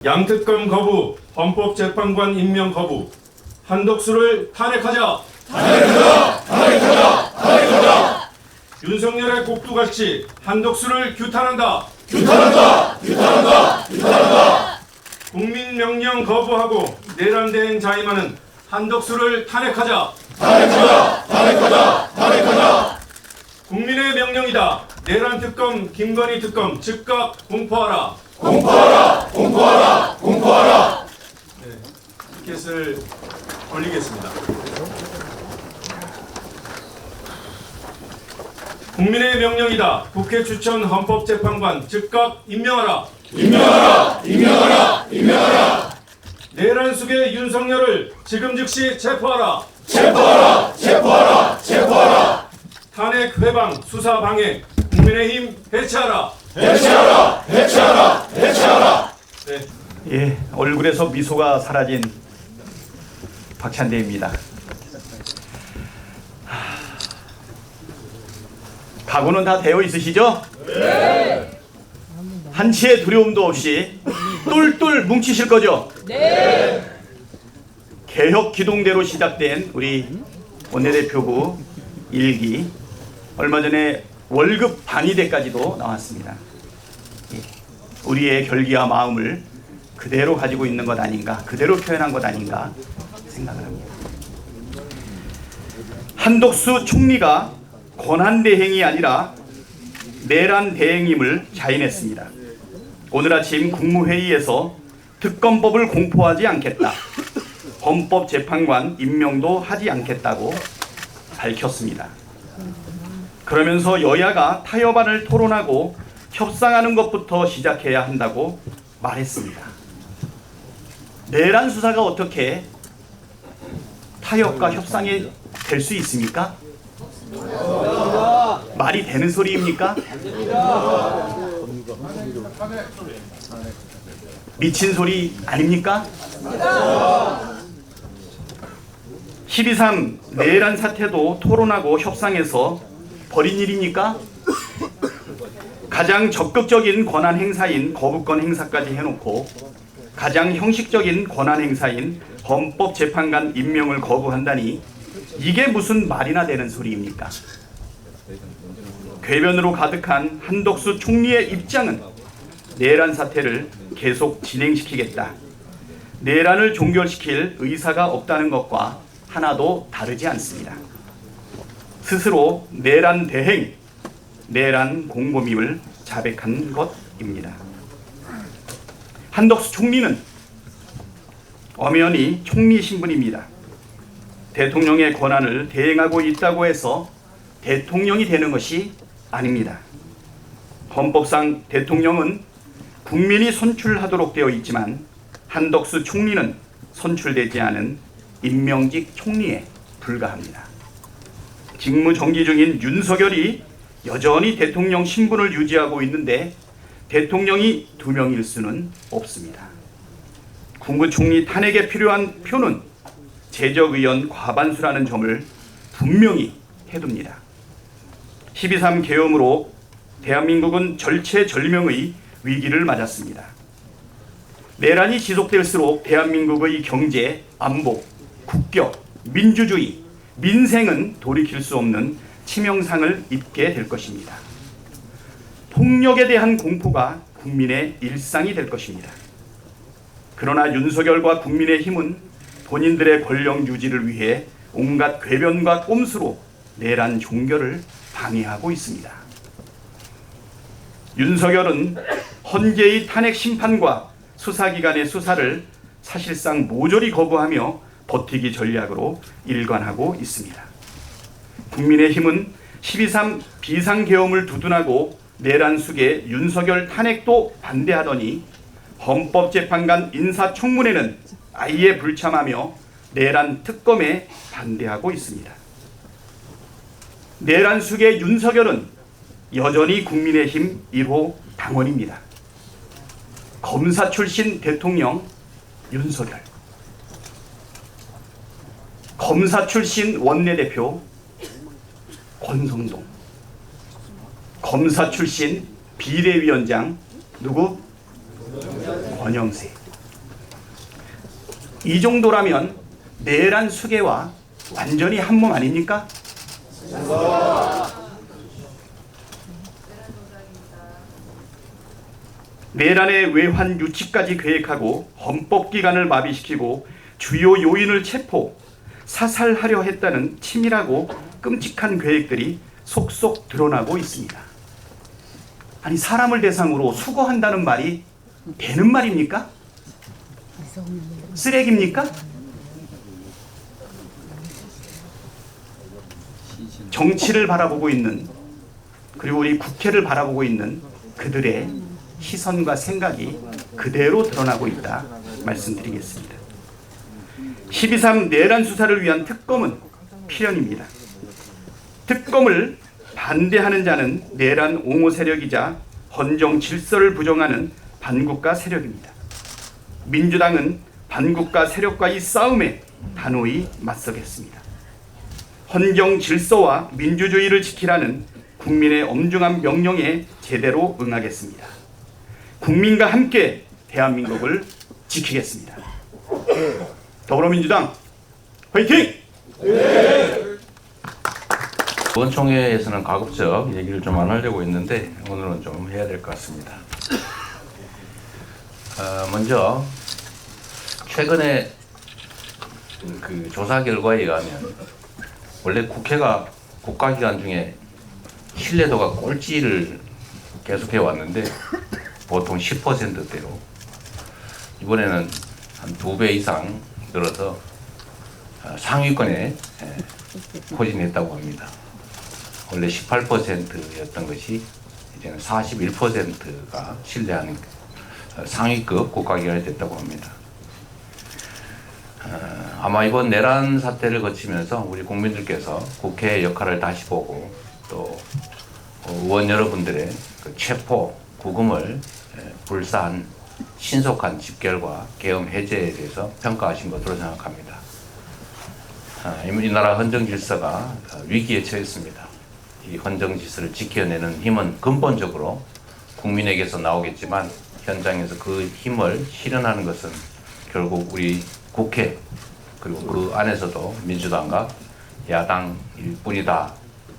양특검 거부, 헌법재판관 임명 거부, 한덕수를 탄핵하자! 탄핵하자! 윤석열의 꼭두같이 한덕수를 규탄한다! 규탄한다! 국민 명령 거부하고 내란 대행 자임하는 한덕수를 탄핵하자! 국민의 명령이다. 내란 특검, 김건희 특검 즉각 공포하라. 네, 티켓을 올리겠습니다. 국민의 명령이다. 국회 추천 헌법재판관 즉각 임명하라. 임명하라. 내란 속의 윤석열을 지금 즉시 체포하라. 탄핵 회방, 수사 방해, 국민의힘 해체하라. 네. 예, 얼굴에서 미소가 사라진 박찬대입니다. 각오는 다 되어 있으시죠? 네. 한치의 두려움도 없이 똘똘 뭉치실 거죠? 네. 개혁 기동대로 시작된 우리 원내대표부 1기, 얼마 전에 월급 반의대까지도 나왔습니다. 우리의 결기와 마음을 그대로 가지고 있는 것 아닌가, 그대로 표현한 것 아닌가 생각을 합니다. 한덕수 총리가 권한대행이 아니라 내란대행임을 자인했습니다. 오늘 아침 국무회의에서 특검법을 공포하지 않겠다, 헌법재판관 임명도 하지 않겠다고 밝혔습니다. 그러면서 여야가 타협안을 토론하고 협상하는 것부터 시작해야 한다고 말했습니다. 내란 수사가 어떻게 타협과 협상이 될 수 있습니까? 말이 되는 소리입니까? 미친 소리 아닙니까? 12.3 내란 사태도 토론하고 협상해서 벌인 일입니까? 가장 적극적인 권한 행사인 거부권 행사까지 해놓고 가장 형식적인 권한 행사인 헌법재판관 임명을 거부한다니 이게 무슨 말이나 되는 소리입니까? 궤변으로 가득한 한덕수 총리의 입장은 내란 사태를 계속 진행시키겠다, 내란을 종결시킬 의사가 없다는 것과 하나도 다르지 않습니다. 스스로 내란 대행, 내란 공범임을 자백한 것입니다. 한덕수 총리는 엄연히 총리 신분입니다. 대통령의 권한을 대행하고 있다고 해서 대통령이 되는 것이 아닙니다. 헌법상 대통령은 국민이 선출하도록 되어 있지만 한덕수 총리는 선출되지 않은 임명직 총리에 불과합니다. 직무 정지 중인 윤석열이 여전히 대통령 신분을 유지하고 있는데 대통령이 2명일 수는 없습니다. 국무총리 탄핵에 필요한 표는 재적의원 과반수라는 점을 분명히 해둡니다. 12.3 계엄으로 대한민국은 절체절명의 위기를 맞았습니다. 내란이 지속될수록 대한민국의 경제, 안보, 국격, 민주주의, 민생은 돌이킬 수 없는 치명상을 입게 될 것입니다. 폭력에 대한 공포가 국민의 일상이 될 것입니다. 그러나 윤석열과 국민의힘은 본인들의 권력 유지를 위해 온갖 궤변과 꼼수로 내란 종결을 방해하고 있습니다. 윤석열은 헌재의 탄핵 심판과 수사기관의 수사를 사실상 모조리 거부하며 버티기 전략으로 일관하고 있습니다. 국민의힘은 12.3 비상계엄을 두둔하고 내란 숙의 윤석열 탄핵도 반대하더니 헌법재판관 인사청문회는 아예 불참하며 내란 특검에 반대하고 있습니다. 내란 숙의 윤석열은 여전히 국민의힘 1호 당원입니다. 검사 출신 대통령 윤석열, 검사 출신 원내대표 권성동, 검사 출신 비대위원장 누구? 권영세. 이 정도라면 내란 수괴와 완전히 한 몸 아닙니까? 내란의 외환 유치까지 계획하고 헌법기관을 마비시키고 주요 요인을 체포, 사살하려 했다는 치밀하고 끔찍한 계획들이 속속 드러나고 있습니다. 아니, 사람을 대상으로 수거한다는 말이 되는 말입니까? 쓰레기입니까? 정치를 바라보고 있는, 그리고 우리 국회를 바라보고 있는 그들의 시선과 생각이 그대로 드러나고 있다 말씀드리겠습니다. 12.3 내란 수사를 위한 특검은 필연입니다. 특검을 반대하는 자는 내란 옹호 세력이자 헌정 질서를 부정하는 반국가 세력입니다. 민주당은 반국가 세력과의 싸움에 단호히 맞서겠습니다. 헌정 질서와 민주주의를 지키라는 국민의 엄중한 명령에 제대로 응하겠습니다. 국민과 함께 대한민국을 지키겠습니다. 더불어민주당 화이팅! 의원총회에서는 가급적 얘기를 좀 안 하려고 했는데 오늘은 좀 해야 될 것 같습니다. 먼저 최근에 그 조사 결과에 의하면 원래 국회가 국가기관 중에 신뢰도가 꼴찌를 계속해 왔는데 보통 10%대로 이번에는 한 2배 이상 늘어서 상위권에 포진했다고 합니다. 원래 18%였던 것이 이제는 41%가 신뢰하는 상위급 국가기관이 됐다고 합니다. 아마 이번 내란 사태를 거치면서 우리 국민들께서 국회의 역할을 다시 보고 또 의원 여러분들의 그 체포, 구금을 불사한 신속한 집결과 계엄 해제에 대해서 평가하신 것으로 생각합니다. 이 나라 헌정 질서가 위기에 처했습니다. 이 헌정 질서를 지켜내는 힘은 근본적으로 국민에게서 나오겠지만 현장에서 그 힘을 실현하는 것은 결국 우리 국회 그리고 그 안에서도 민주당과 야당일 뿐이다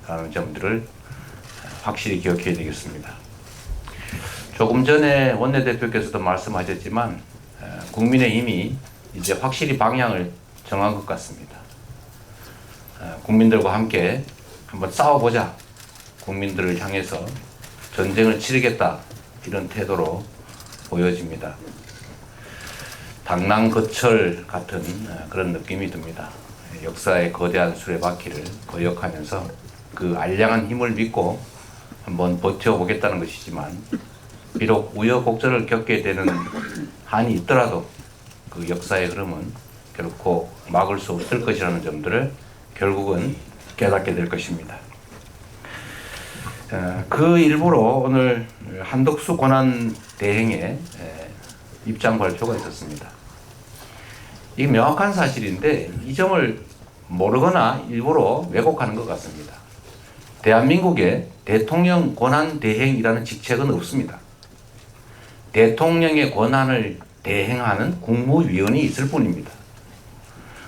라는 점들을 확실히 기억해야 되겠습니다. 조금 전에 원내대표께서도 말씀하셨지만 국민의힘이 이제 확실히 방향을 정한 것 같습니다. 국민들과 함께 한번 싸워보자, 국민들을 향해서 전쟁을 치르겠다 이런 태도로 보여집니다. 당랑거철 같은 그런 느낌이 듭니다. 역사의 거대한 수레바퀴를 거역하면서 그 알량한 힘을 믿고 한번 버텨보겠다는 것이지만 비록 우여곡절을 겪게 되는 한이 있더라도 그 역사의 흐름은 결코 막을 수 없을 것이라는 점들을 결국은 깨닫게 될 것입니다. 그 일부로 오늘 한덕수 권한대행의 입장 발표가 있었습니다. 이게 명확한 사실인데 이 점을 모르거나 일부러 왜곡하는 것 같습니다. 대한민국에 대통령 권한대행이라는 직책은 없습니다. 대통령의 권한을 대행하는 국무위원이 있을 뿐입니다.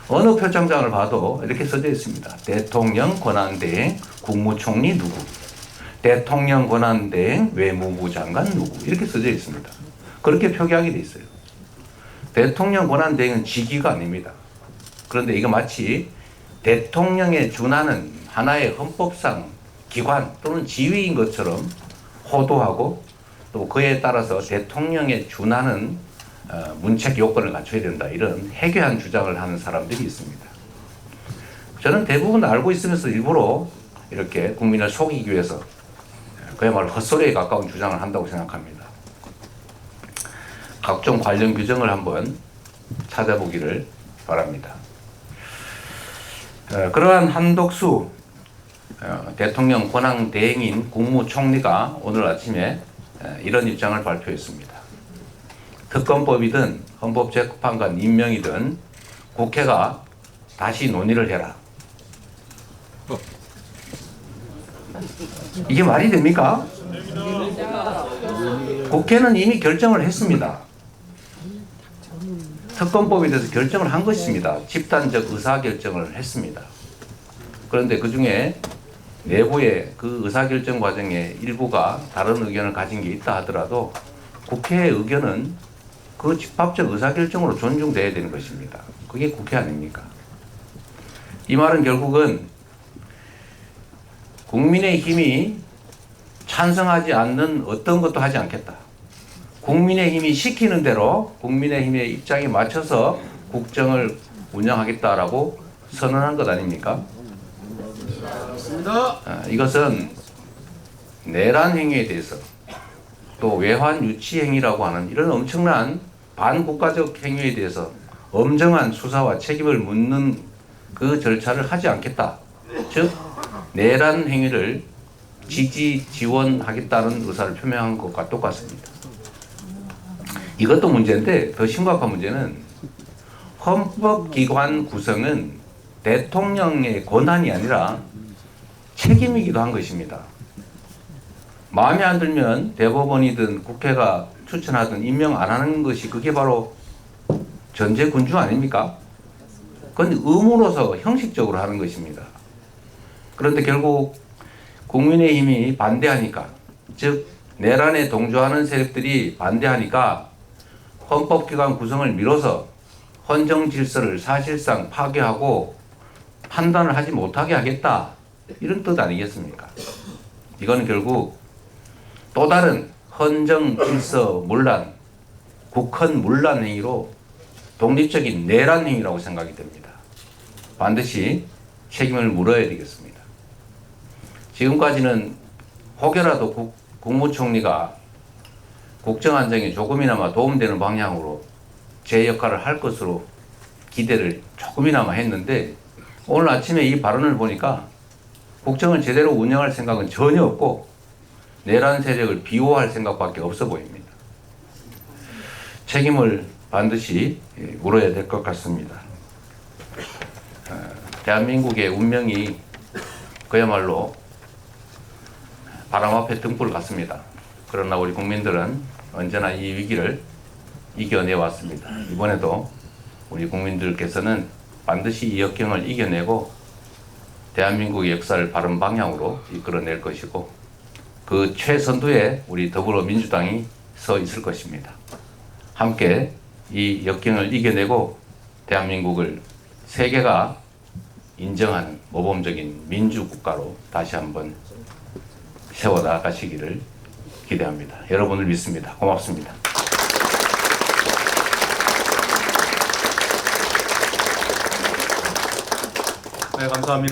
어느 표창장을 봐도 이렇게 써져 있습니다. 대통령 권한대행 국무총리 누구, 대통령 권한대행 외무부 장관 누구 이렇게 써져 있습니다. 그렇게 표기하게 돼 있어요. 대통령 권한대행은 직위가 아닙니다. 그런데 이거 마치 대통령에 준하는 하나의 헌법상 기관 또는 지위인 것처럼 호도하고 또 그에 따라서 대통령에 준하는 문책 요건을 갖춰야 된다 이런 해괴한 주장을 하는 사람들이 있습니다. 저는 대부분 알고 있으면서 일부러 이렇게 국민을 속이기 위해서 그야말로 헛소리에 가까운 주장을 한다고 생각합니다. 각종 관련 규정을 한번 찾아보기를 바랍니다. 그러한 한덕수 대통령 권한 대행인 국무총리가 오늘 아침에 이런 입장을 발표했습니다. 특검법이든 헌법재판관 임명이든 국회가 다시 논의를 해라. 이게 말이 됩니까? 국회는 이미 결정을 했습니다. 특검법에 대해서 결정을 한 것입니다. 집단적 의사결정을 했습니다. 그런데 그 중에 내부의 그 의사결정 과정에 일부가 다른 의견을 가진 게 있다 하더라도 국회의 의견은 그 집합적 의사결정으로 존중돼야 되는 것입니다. 그게 국회 아닙니까? 이 말은 결국은 국민의힘이 찬성하지 않는 어떤 것도 하지 않겠다. 국민의힘이 시키는 대로 국민의힘의 입장에 맞춰서 국정을 운영하겠다라고 선언한 것 아닙니까? 이것은 내란 행위에 대해서 또 외환 유치 행위라고 하는 이런 엄청난 반국가적 행위에 대해서 엄정한 수사와 책임을 묻는 그 절차를 하지 않겠다. 즉 내란 행위를 지지 지원하겠다는 의사를 표명한 것과 똑같습니다. 이것도 문제인데 더 심각한 문제는 헌법기관 구성은 대통령의 권한이 아니라 책임이기도 한 것입니다. 마음에 안 들면 대법원이든 국회가 추천하든 임명 안 하는 것이 그게 바로 전제군주 아닙니까? 그건 의무로서 형식적으로 하는 것입니다. 그런데 결국 국민의힘이 반대하니까, 즉 내란에 동조하는 세력들이 반대하니까 헌법기관 구성을 미뤄서 헌정 질서를 사실상 파괴하고 판단을 하지 못하게 하겠다, 이런 뜻 아니겠습니까? 이거는 결국 또 다른 헌정 질서 문란, 국헌 문란 행위로 독립적인 내란 행위라고 생각이 됩니다. 반드시 책임을 물어야 되겠습니다. 지금까지는 혹여라도 국무총리가 국정 안정에 조금이나마 도움되는 방향으로 제 역할을 할 것으로 기대를 조금이나마 했는데 오늘 아침에 이 발언을 보니까 국정을 제대로 운영할 생각은 전혀 없고 내란 세력을 비호할 생각밖에 없어 보입니다. 책임을 반드시 물어야 될 것 같습니다. 대한민국의 운명이 그야말로 바람 앞에 등불 같습니다. 그러나 우리 국민들은 언제나 이 위기를 이겨내 왔습니다. 이번에도 우리 국민들께서는 반드시 이 역경을 이겨내고 대한민국의 역사를 바른 방향으로 이끌어낼 것이고 그 최선두에 우리 더불어민주당이 서 있을 것입니다. 함께 이 역경을 이겨내고 대한민국을 세계가 인정하는 모범적인 민주국가로 다시 한번 세워나가시기를 기대합니다. 여러분을 믿습니다. 고맙습니다. 네, 감사합니다.